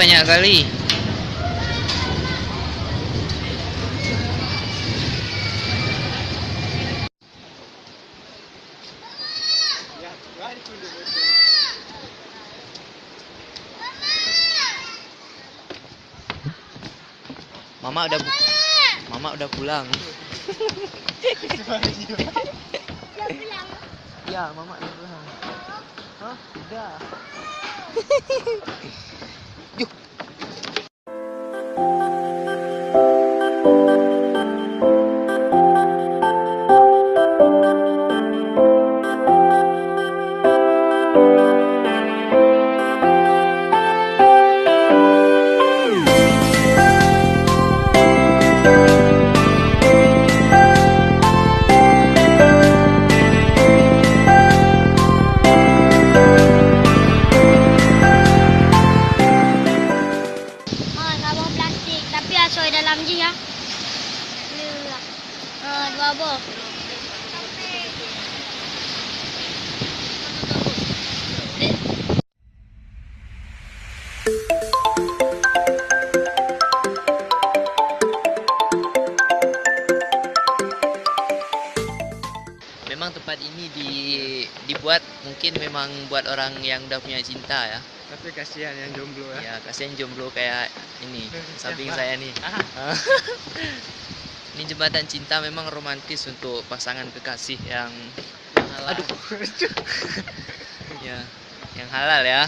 Banyak kali. Mama udah pulang. Ya, Mama udah pulang. Hah? Udah. Yuk. Dua boh. Memang tempat ini dibuat mungkin memang buat orang yang udah punya cinta ya. Tapi kasihan yang jomblo ya. Ya, kasihan jomblo kayak ini samping saya nih. Ini jembatan cinta memang romantis untuk pasangan kekasih yang halal. Aduh. Ya, yang halal ya.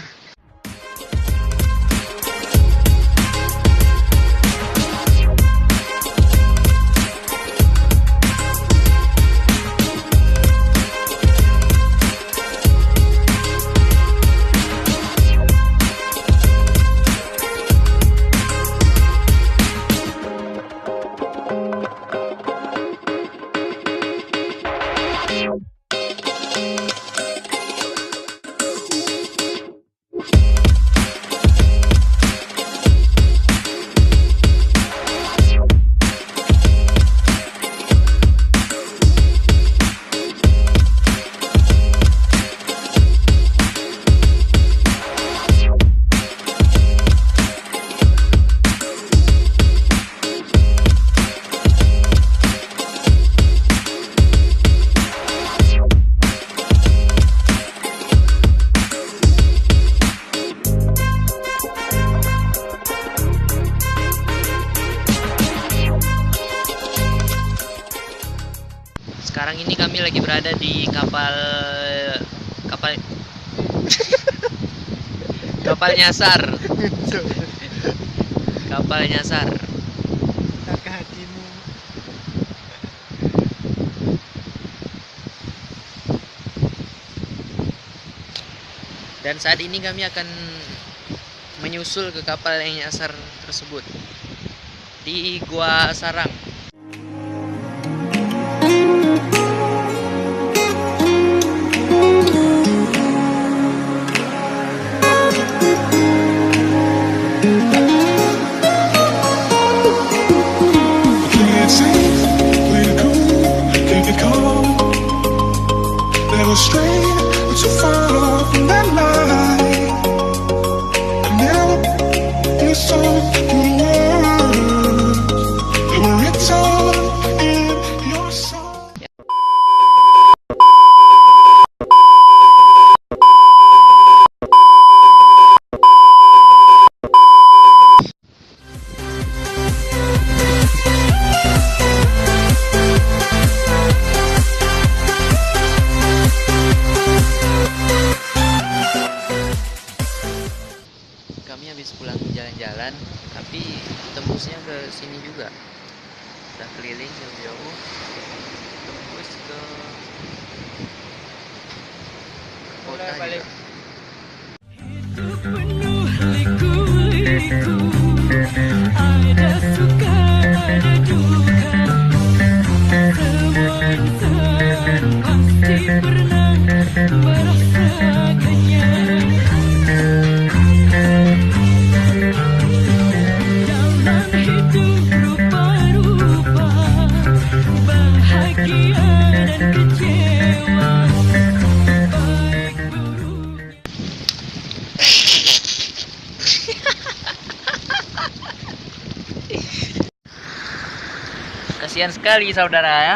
Sekarang ini kami lagi berada di kapal nyasar. Kapal nyasar. Tak hatimu. Dan saat ini kami akan menyusul ke kapal yang nyasar tersebut di Gua Sarang. Kami habis pulang jalan-jalan, tapi tembusnya ke sini juga. Udah keliling jauh-jauh. balik. Hidup penuh liku-liku, ada suka ada duka, semua insan pasti pernah merasakannya. Dalam hidup rupa-rupa, bahagia dan kecewa, baik buruk. Kasihan sekali saudara ya.